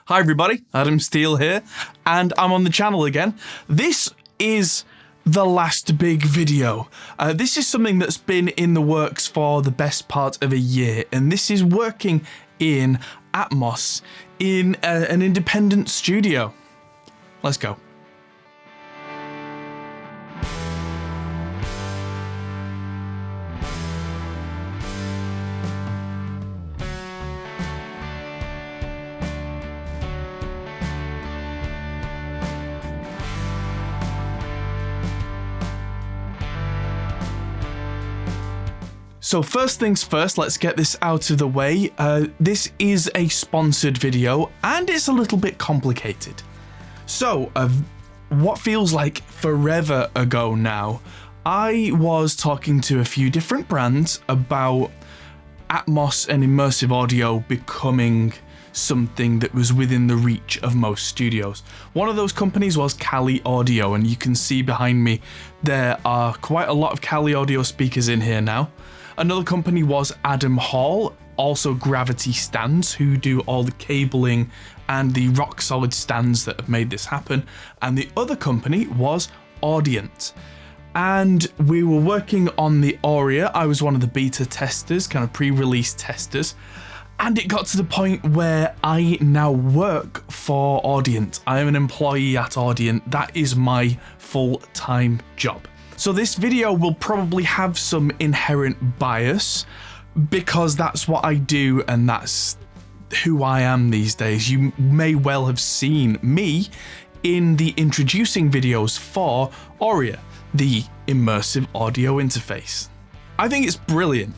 Hi everybody, Adam Steele here, and I'm on the channel again. This is the last big video. This is something that's been in the works for the best part of a year, and this is working in Atmos in an independent studio. Let's go. So first things first, let's get this out of the way. This is a sponsored video and it's a little bit complicated. So what feels like forever ago now, I was talking to a few different brands about Atmos and immersive audio becoming something that was within the reach of most studios. One of those companies was Kali Audio, and you can see behind me there are quite a lot of Kali Audio speakers in here now. Another company was Adam Hall, also Gravity Stands, who do all the cabling and the rock solid stands that have made this happen. And the other company was Audient. And we were working on the Aurea. I was one of the beta testers, kind of pre-release testers. And it got to the point where I now work for Audient. I am an employee at Audient. That is my full-time job. So this video will probably have some inherent bias because that's what I do and that's who I am these days. You may well have seen me in the introducing videos for Aurea, the immersive audio interface. I think it's brilliant.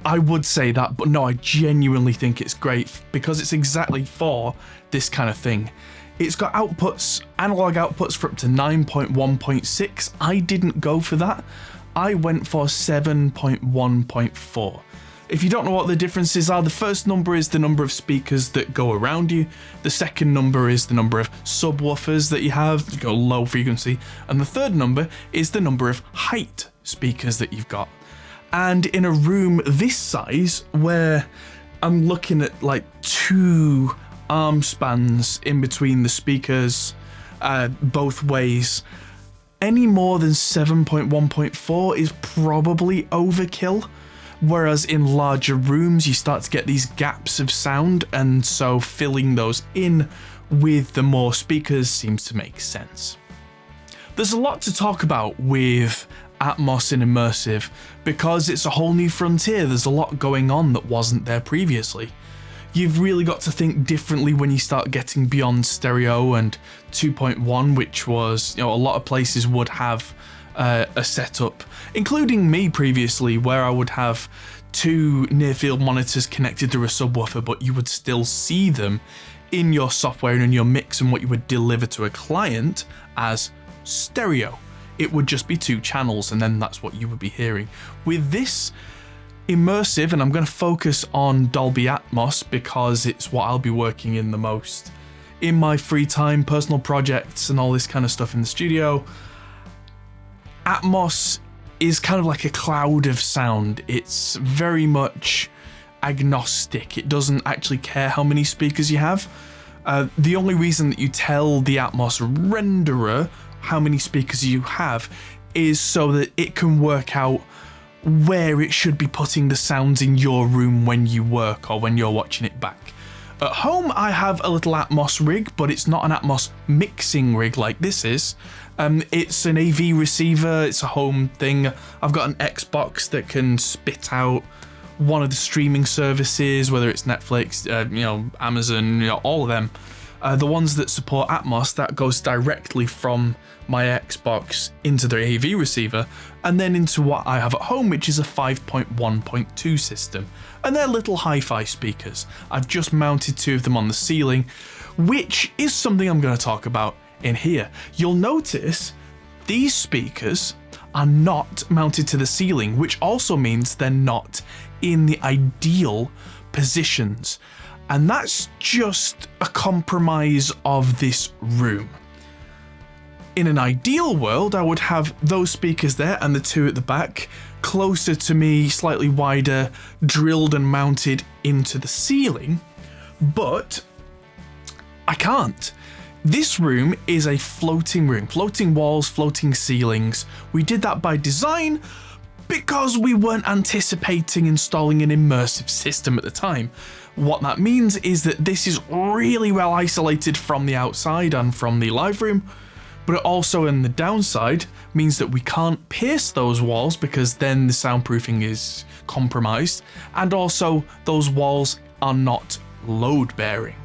I would say that, but no, I genuinely think it's great because it's exactly for this kind of thing. It's got outputs, analog outputs for up to 9.1.6. I didn't go for that. I went for 7.1.4. If you don't know what the differences are, the first number is the number of speakers that go around you. The second number is the number of subwoofers that you have, you go low frequency. And the third number is the number of height speakers that you've got. And in a room this size, where I'm looking at like two arm spans in between the speakers both ways, any more than 7.1.4 is probably overkill, whereas in larger rooms you start to get these gaps of sound, and so filling those in with the more speakers seems to make sense. There's a lot to talk about with Atmos and immersive because it's a whole new frontier. There's a lot going on that wasn't there previously. You've really got to think differently when you start getting beyond stereo and 2.1, which was, a lot of places would have a setup, including me previously, where I would have two near-field monitors connected through a subwoofer, but you would still see them in your software and in your mix and what you would deliver to a client as stereo. It would just be two channels, and then that's what you would be hearing. With this immersive, and I'm going to focus on Dolby Atmos because it's what I'll be working in the most in my free time, personal projects and all this kind of stuff in the studio. Atmos is kind of like a cloud of sound. It's very much agnostic. It doesn't actually care how many speakers you have. The only reason that you tell the Atmos renderer how many speakers you have is so that it can work out where it should be putting the sounds in your room when you work or when you're watching it back. At home I have a little Atmos rig, but it's not an Atmos mixing rig like this is. It's an AV receiver, it's a home thing. I've got an Xbox that can spit out one of the streaming services, whether it's Netflix, Amazon, all of them. The ones that support Atmos, that goes directly from my Xbox into the AV receiver and then into what I have at home, which is a 5.1.2 system. And they're little hi-fi speakers. I've just mounted two of them on the ceiling, which is something I'm going to talk about in here. You'll notice these speakers are not mounted to the ceiling, which also means they're not in the ideal positions. And that's just a compromise of this room. In an ideal world, I would have those speakers there and the two at the back, closer to me, slightly wider, drilled and mounted into the ceiling. But can't. This room is a floating room, floating walls, floating ceilings. We did that by design because we weren't anticipating installing an immersive system at the time. What that means is that this is really well isolated from the outside and from the live room, but it also, in the downside, means that we can't pierce those walls because then the soundproofing is compromised, and also those walls are not load bearing.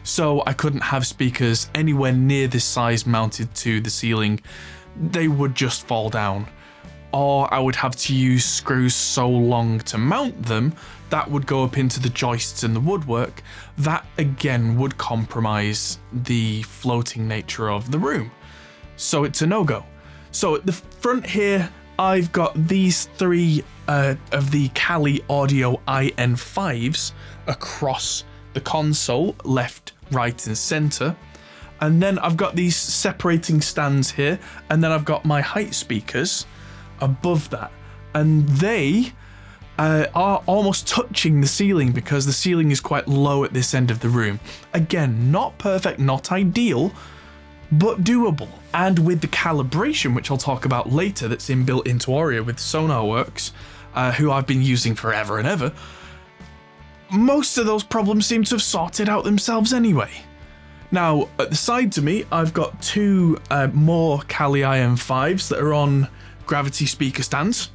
So I couldn't have speakers anywhere near this size mounted to the ceiling. They would just fall down. Or I would have to use screws so long to mount them that would go up into the joists and the woodwork. That again would compromise the floating nature of the room. So it's a no-go. So at the front here, I've got these three of the Kali Audio IN5s across the console, left, right and center. And then I've got these separating stands here, and then I've got my height speakers above that, and they are almost touching the ceiling because the ceiling is quite low at this end of the room. Again, not perfect, not ideal, but doable. And with the calibration, which I'll talk about later, that's inbuilt into Audio with SonarWorks, who I've been using forever and ever, most of those problems seem to have sorted out themselves anyway. Now, at the side to me, I've got two more Kali IM5s that are on Gravity speaker stands,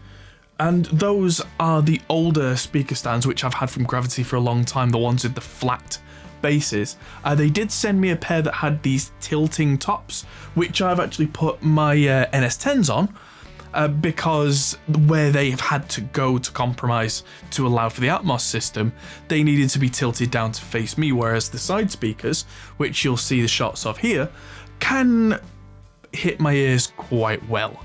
and those are the older speaker stands which I've had from Gravity for a long time, the ones with the flat bases. They did send me a pair that had these tilting tops, which I've actually put my NS10s on, because where they've had to go to compromise to allow for the Atmos system, they needed to be tilted down to face me, whereas the side speakers, which you'll see the shots of here, can hit my ears quite well.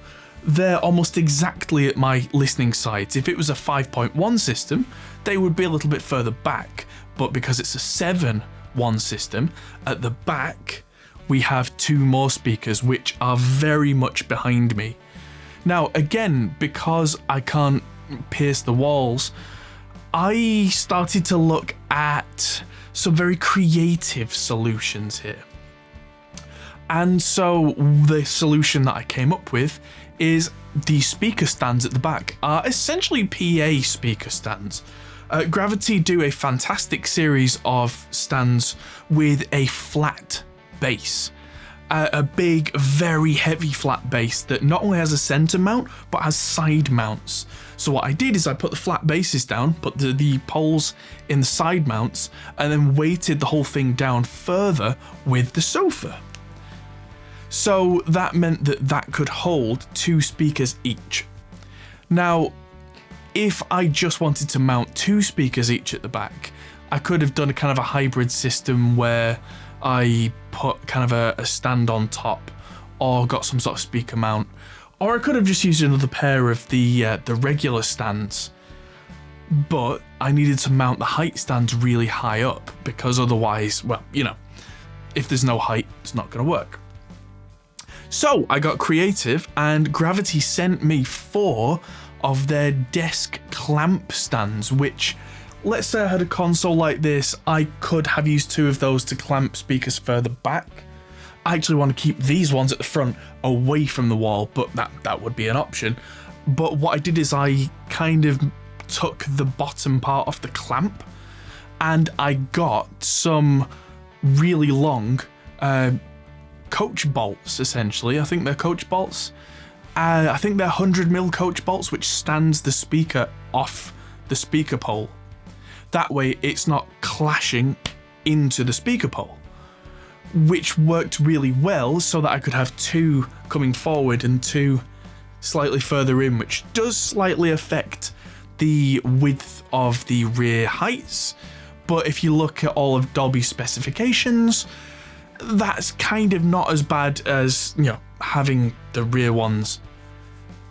They're almost exactly at my listening sides. If it was a 5.1 system, they would be a little bit further back, but because it's a 7.1 system, at the back we have two more speakers which are very much behind me. Now, again, because I can't pierce the walls, I started to look at some very creative solutions here. And so the solution that I came up with is the speaker stands at the back are essentially PA speaker stands. Gravity do a fantastic series of stands with a flat base. A big, very heavy flat base that not only has a center mount, but has side mounts. So what I did is I put the flat bases down, put the poles in the side mounts, and then weighted the whole thing down further with the sofa. So that meant that that could hold two speakers each. Now, if I just wanted to mount two speakers each at the back, I could have done a kind of a hybrid system where I put kind of a stand on top, or got some sort of speaker mount, or I could have just used another pair of the regular stands. But I needed to mount the height stands really high up, because otherwise, well, you know, if there's no height, it's not going to work. So I got creative, and Gravity sent me 4 of their desk clamp stands, which, let's say I had a console like this, I could have used 2 of those to clamp speakers further back. I actually want to keep these ones at the front away from the wall, but that would be an option. But what I did is I kind of took the bottom part off the clamp, and I got some really long coach bolts, essentially. I think they're coach bolts. I think they're 100mm coach bolts, which stands the speaker off the speaker pole. That way it's not clashing into the speaker pole, which worked really well so that I could have 2 coming forward and 2 slightly further in, which does slightly affect the width of the rear heights. But if you look at all of Dolby's specifications, that's kind of not as bad as, you know, having the rear ones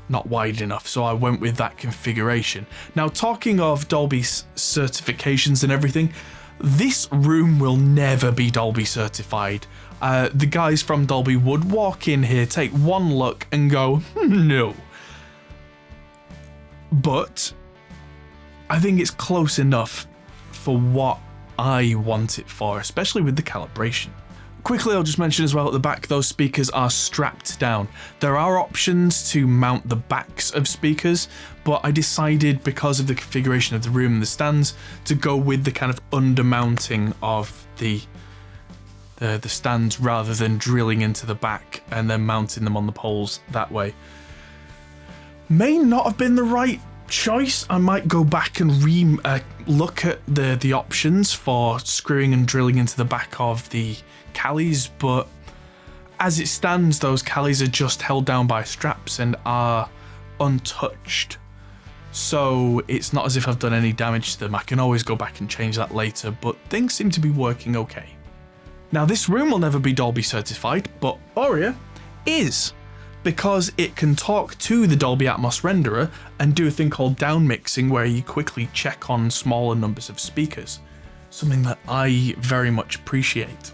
not wide enough, so I went with that configuration. Now, talking of Dolby's certifications and everything, this room will never be Dolby certified. The guys from Dolby would walk in here, take one look and go, no. But I think it's close enough for what I want it for, especially with the calibration. Quickly, I'll just mention as well at the back, those speakers are strapped down. There are options to mount the backs of speakers, but I decided because of the configuration of the room and the stands to go with the kind of undermounting of the stands rather than drilling into the back and then mounting them on the poles that way. May not have been the right choice. I might go back and look at the options for screwing and drilling into the back of the callies, but as it stands, those callies are just held down by straps and are untouched. So it's not as if I've done any damage to them. I can always go back and change that later, but things seem to be working okay. Now, this room will never be Dolby certified, but Aurea is, because it can talk to the Dolby Atmos renderer and do a thing called down mixing, where you quickly check on smaller numbers of speakers, something that I very much appreciate.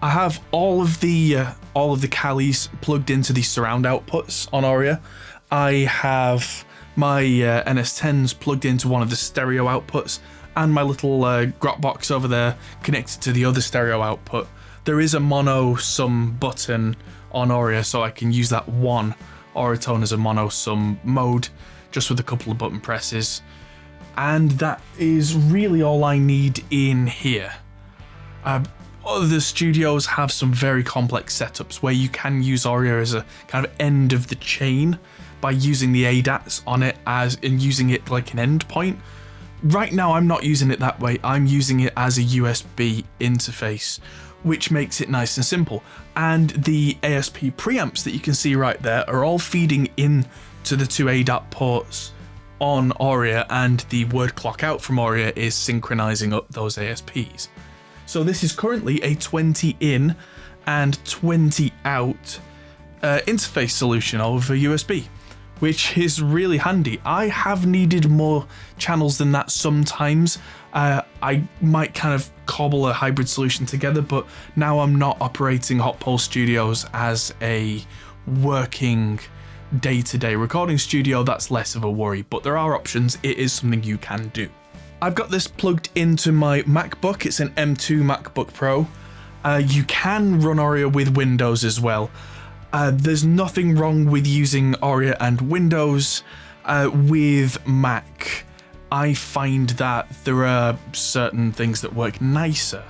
I have all of the callies plugged into the surround outputs on Aurea. I have my NS10s plugged into one of the stereo outputs, and my little grot box over there connected to the other stereo output. There is a mono sum button on Aurea, so I can use that one Auratone as a mono sum mode, just with a couple of button presses. And that is really all I need in here. Other studios have some very complex setups where you can use Aurea as a kind of end of the chain by using the ADATs on it and using it like an endpoint. Right now, I'm not using it that way. I'm using it as a USB interface, which makes it nice and simple. And the ASP preamps that you can see right there are all feeding in to the two ADAT ports on Aurea, and the word clock out from Aurea is synchronizing up those ASPs. So this is currently a 20 in and 20 out interface solution over USB, which is really handy. I have needed more channels than that sometimes. I might kind of cobble a hybrid solution together, but now I'm not operating Hot Pole Studios as a working day-to-day recording studio. That's less of a worry, but there are options. It is something you can do. I've got this plugged into my MacBook. It's an M2 MacBook Pro. You can run Aurea with Windows as well. There's nothing wrong with using Aurea and Windows. With Mac, I find that there are certain things that work nicer.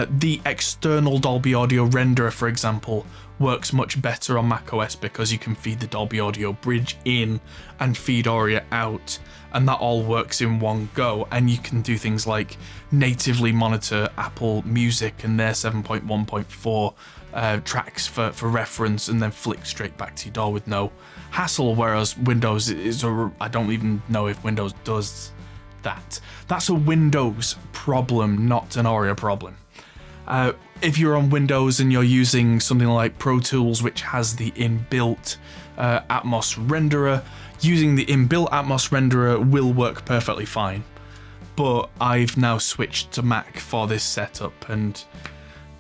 The external Dolby Audio renderer, for example, works much better on macOS because you can feed the Dolby Audio bridge in and feed Aurea out, and that all works in one go. And you can do things like natively monitor Apple Music and their 7.1.4 tracks for reference, and then flick straight back to your DAW with no hassle, whereas Windows is I don't even know if Windows does that. That's a Windows problem, not an Aurea problem. If you're on Windows and you're using something like Pro Tools, which has the inbuilt Atmos renderer, using the inbuilt Atmos renderer will work perfectly fine. But I've now switched to Mac for this setup, and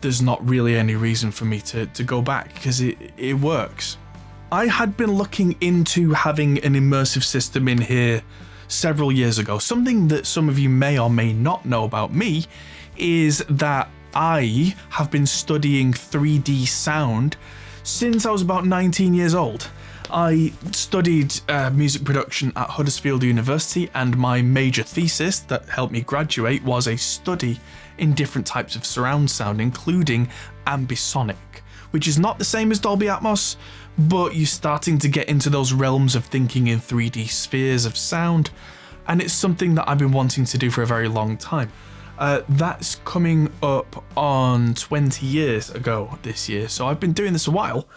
there's not really any reason for me to go back because it works. I had been looking into having an immersive system in here several years ago. Something that some of you may or may not know about me is that I have been studying 3D sound since I was about 19 years old. I studied music production at Huddersfield University, and my major thesis that helped me graduate was a study in different types of surround sound, including ambisonic, which is not the same as Dolby Atmos, but you're starting to get into those realms of thinking in 3D spheres of sound, and it's something that I've been wanting to do for a very long time. That's coming up on 20 years ago this year, so I've been doing this a while,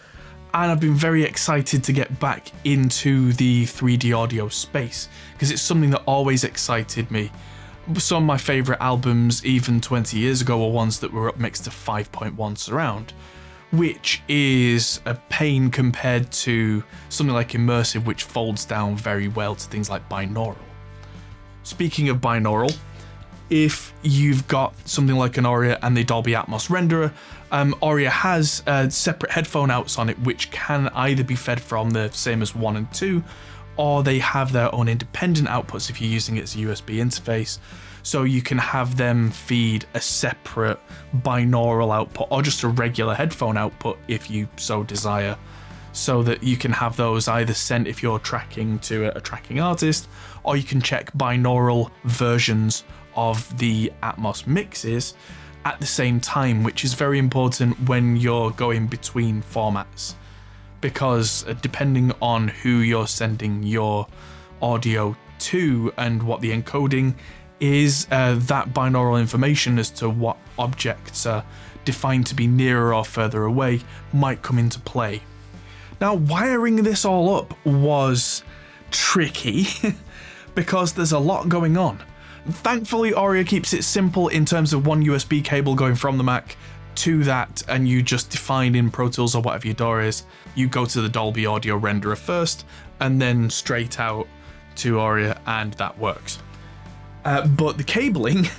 and I've been very excited to get back into the 3D audio space because it's something that always excited me. Some of my favourite albums, even 20 years ago, were ones that were upmixed to 5.1 surround, which is a pain compared to something like Immersive, which folds down very well to things like binaural. Speaking of binaural, if you've got something like an Aurea and the Dolby Atmos renderer, Aurea has separate headphone outs on it, which can either be fed from the same as 1 and 2, or they have their own independent outputs if you're using it as a USB interface. so you can have them feed a separate binaural output or just a regular headphone output if you so desire, so that you can have those either sent if you're tracking to a tracking artist, or you can check binaural versions of the Atmos mixes at the same time, which is very important when you're going between formats, because depending on who you're sending your audio to and what the encoding is, that binaural information as to what objects are defined to be nearer or further away might come into play. Now, wiring this all up was tricky because there's a lot going on. Thankfully, Aurea keeps it simple in terms of one USB cable going from the Mac to that, and you just define in Pro Tools or whatever your DAW is. You go to the Dolby Audio renderer first and then straight out to Aurea, and that works. But the cabling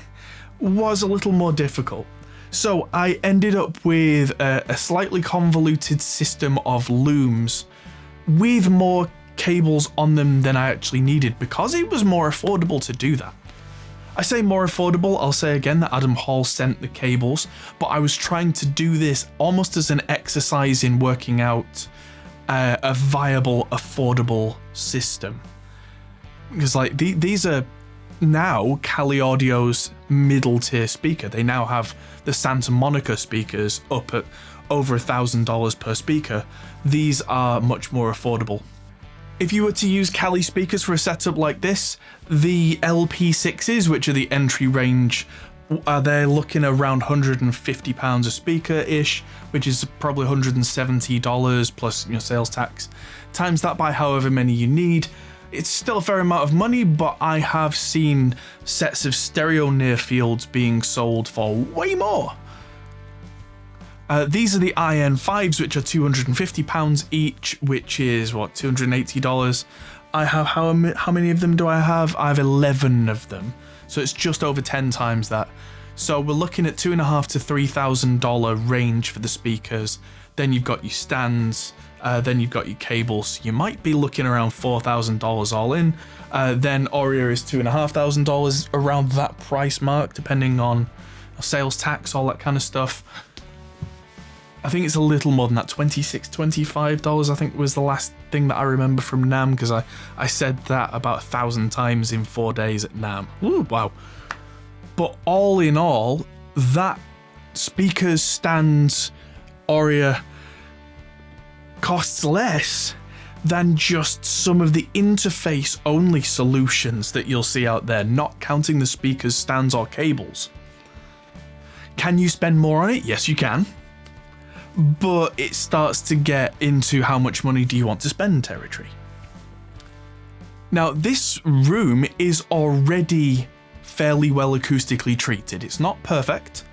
was a little more difficult. So I ended up with a slightly convoluted system of looms with more cables on them than I actually needed, because it was more affordable to do that. I say more affordable, I'll say again that Adam Hall sent the cables, but I was trying to do this almost as an exercise in working out a viable, affordable system. Because like these are now Cali Audio's middle tier speaker. They now have the Santa Monica speakers up at over $1,000 per speaker. These are much more affordable. If you were to use Cali speakers for a setup like this, the LP6s, which are the entry range, they're looking around £150 a speaker-ish, which is probably $170 plus sales tax. Times that by however many you need. It's still a fair amount of money, but I have seen sets of stereo near fields being sold for way more. These are the IN5s, which are £250 each, which is what, $280. I have how many of them do I have? I have 11 of them, so it's just over 10 times that. So we're looking at $2,500 to $3,000 range for the speakers. Then you've got your stands, then you've got your cables. You might be looking around $4,000 all in. Then Aurea is $2,500 around that price mark, depending on sales tax, all that kind of stuff. I think it's a little more than that, $26, $25 I think was the last thing that I remember from NAMM, because I said that about 1,000 times in 4 days at NAMM. Ooh, wow. But all in all, that speakers, stands, Aurea costs less than just some of the interface only solutions that you'll see out there, not counting the speakers, stands or cables. Can you spend more on it? Yes, you can. But it starts to get into how much money do you want to spend territory. Now, this room is already fairly well acoustically treated. It's not perfect,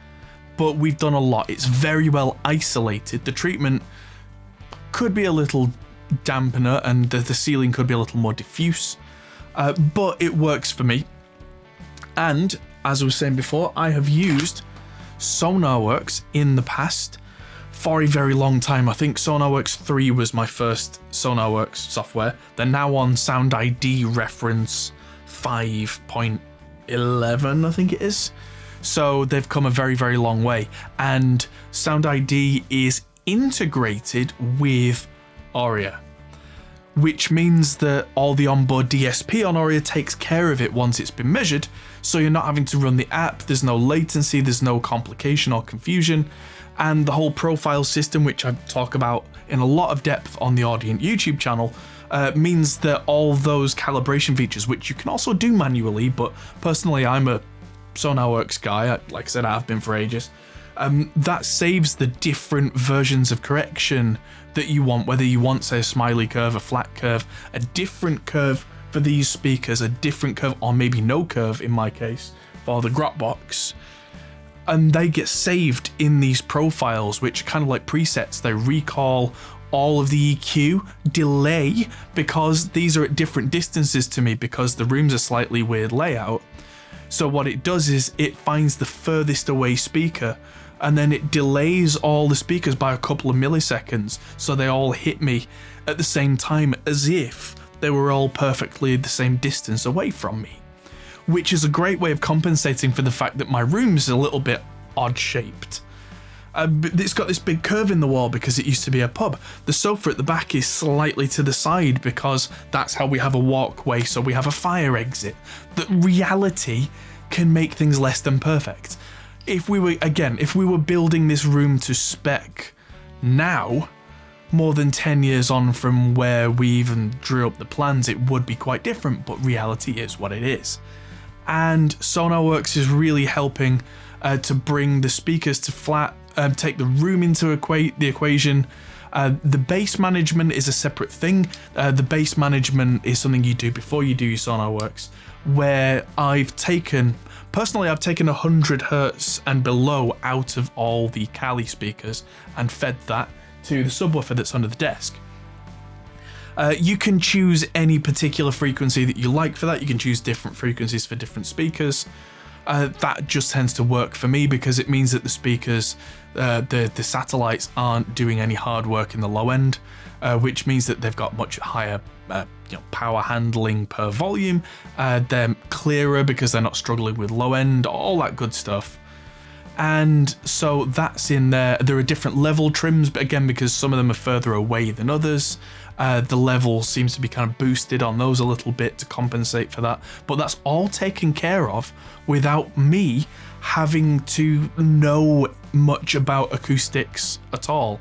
but we've done a lot. It's very well isolated. The treatment could be a little dampener and the ceiling could be a little more diffuse, but it works for me. And as I was saying before, I have used SonarWorks in the past for a very long time. I think SonarWorks 3 was my first SonarWorks software. They're now on Sound ID reference 5.11, I think it is. So they've come a very, very long way. And Sound ID is integrated with Aurea, which means that all the onboard DSP on Aurea takes care of it once it's been measured. So you're not having to run the app. There's no latency. There's no complication or confusion. And the whole profile system, which I talk about in a lot of depth on the Audient YouTube channel, means that all those calibration features, which you can also do manually, but personally I'm a SonarWorks guy, like I said, I have been for ages, that saves the different versions of correction that you want, whether you want, say, a smiley curve, a flat curve, a different curve for these speakers, a different curve, or maybe no curve in my case, for the Grotbox. And they get saved in these profiles, which are kind of like presets. They recall all of the EQ, delay, because these are at different distances to me because the room's a slightly weird layout. So what it does is it finds the furthest away speaker and then it delays all the speakers by a couple of milliseconds so they all hit me at the same time as if they were all perfectly the same distance away from me, which is a great way of compensating for the fact that my room's a little bit odd shaped. It's got this big curve in the wall because it used to be a pub. The sofa at the back is slightly to the side because that's how we have a walkway, so we have a fire exit. That reality can make things less than perfect. If we were building this room to spec now, more than 10 years on from where we even drew up the plans, it would be quite different, but reality is what it is. And SonarWorks is really helping to bring the speakers to flat, take the room into the equation. The bass management is a separate thing. The bass management is something you do before you do your SonarWorks, where I've taken 100 hertz and below out of all the Kali speakers and fed that to the subwoofer that's under the desk. You can choose any particular frequency that you like for that. You can choose different frequencies for different speakers. That just tends to work for me because it means that the speakers, the satellites aren't doing any hard work in the low end, which means that they've got much higher power handling per volume. They're clearer because they're not struggling with low end, all that good stuff. And so that's in there. There are different level trims, but again, because some of them are further away than others, the level seems to be kind of boosted on those a little bit to compensate for that. But that's all taken care of without me having to know much about acoustics at all.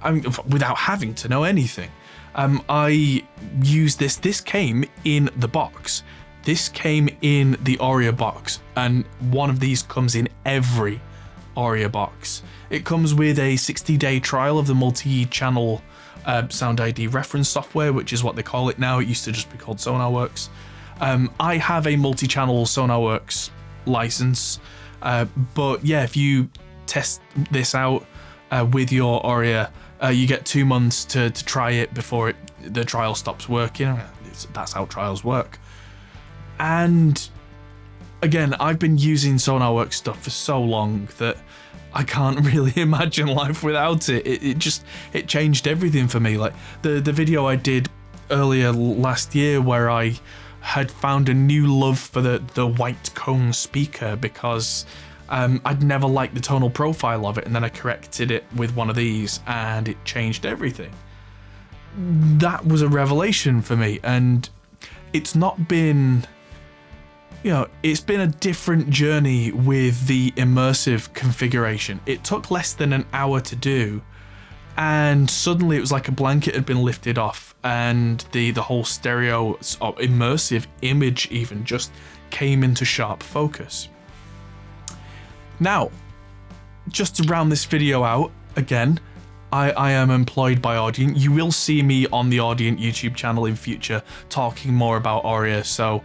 I mean, without having to know anything. I use this came in the box. This came in the Aurea box, and one of these comes in every Aurea box. It comes with a 60-day trial of the multi-channel Sound ID reference software, which is what they call it now. It used to just be called SonarWorks. I have a multi-channel SonarWorks license, but yeah, if you test this out with your Aurea, you get 2 months to try it before the trial stops working. That's how trials work. And again, I've been using SonarWorks stuff for so long that I can't really imagine life without it. It changed everything for me. Like the video I did earlier last year where I had found a new love for the white cone speaker because I'd never liked the tonal profile of it, and then I corrected it with one of these and it changed everything. That was a revelation for me, and it's not been... it's been a different journey with the immersive configuration. It took less than an hour to do, and suddenly it was like a blanket had been lifted off, and the whole stereo immersive image even just came into sharp focus. Now, just to round this video out, again, I am employed by Audient. You will see me on the Audient YouTube channel in future talking more about Aurea, so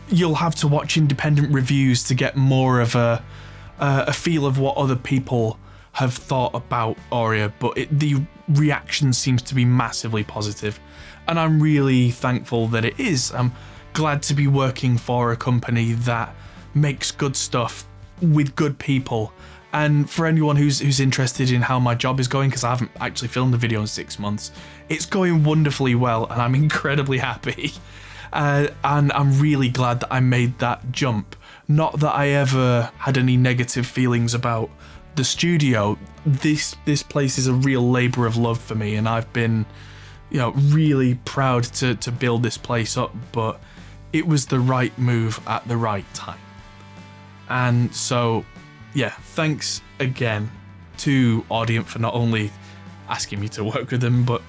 you'll have to watch independent reviews to get more of a feel of what other people have thought about Aurea, but the reaction seems to be massively positive, and I'm really thankful that it is. I'm glad to be working for a company that makes good stuff with good people. And for anyone who's interested in how my job is going, because I haven't actually filmed a video in 6 months, it's going wonderfully well, and I'm incredibly happy. And I'm really glad that I made that jump. Not that I ever had any negative feelings about the studio. This place is a real labour of love for me, and I've been, really proud to build this place up. But it was the right move at the right time. And so, yeah, thanks again to Audient for not only asking me to work with them, but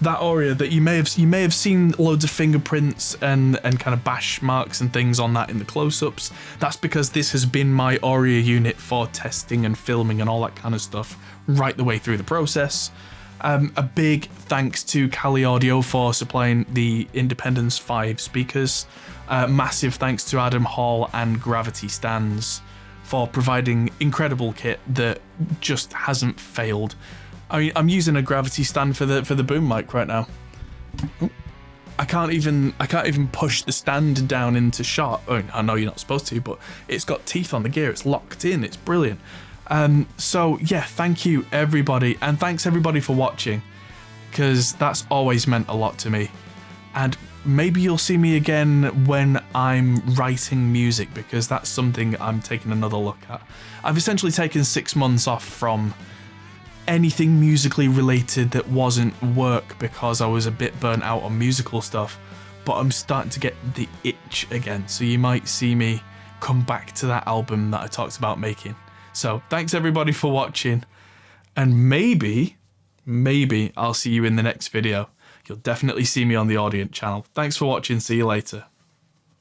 that Aurea that you may have seen loads of fingerprints and kind of bash marks and things on that in the close-ups. That's because this has been my Aurea unit for testing and filming and all that kind of stuff right the way through the process. A big thanks to Kali Audio for supplying the Independence 5 speakers. Massive thanks to Adam Hall and Gravity Stands for providing incredible kit that just hasn't failed. I mean, I'm using a Gravity stand for the boom mic right now. I can't even push the stand down into shot. Oh, I know you're not supposed to, but it's got teeth on the gear. It's locked in. It's brilliant. So yeah, thank you everybody, and thanks everybody for watching, because that's always meant a lot to me. And maybe you'll see me again when I'm writing music, because that's something I'm taking another look at. I've essentially taken 6 months off from anything musically related that wasn't work because I was a bit burnt out on musical stuff, but I'm starting to get the itch again. So you might see me come back to that album that I talked about making. So thanks everybody for watching, and maybe I'll see you in the next video. You'll definitely see me on the Audience channel. Thanks for watching. See you later.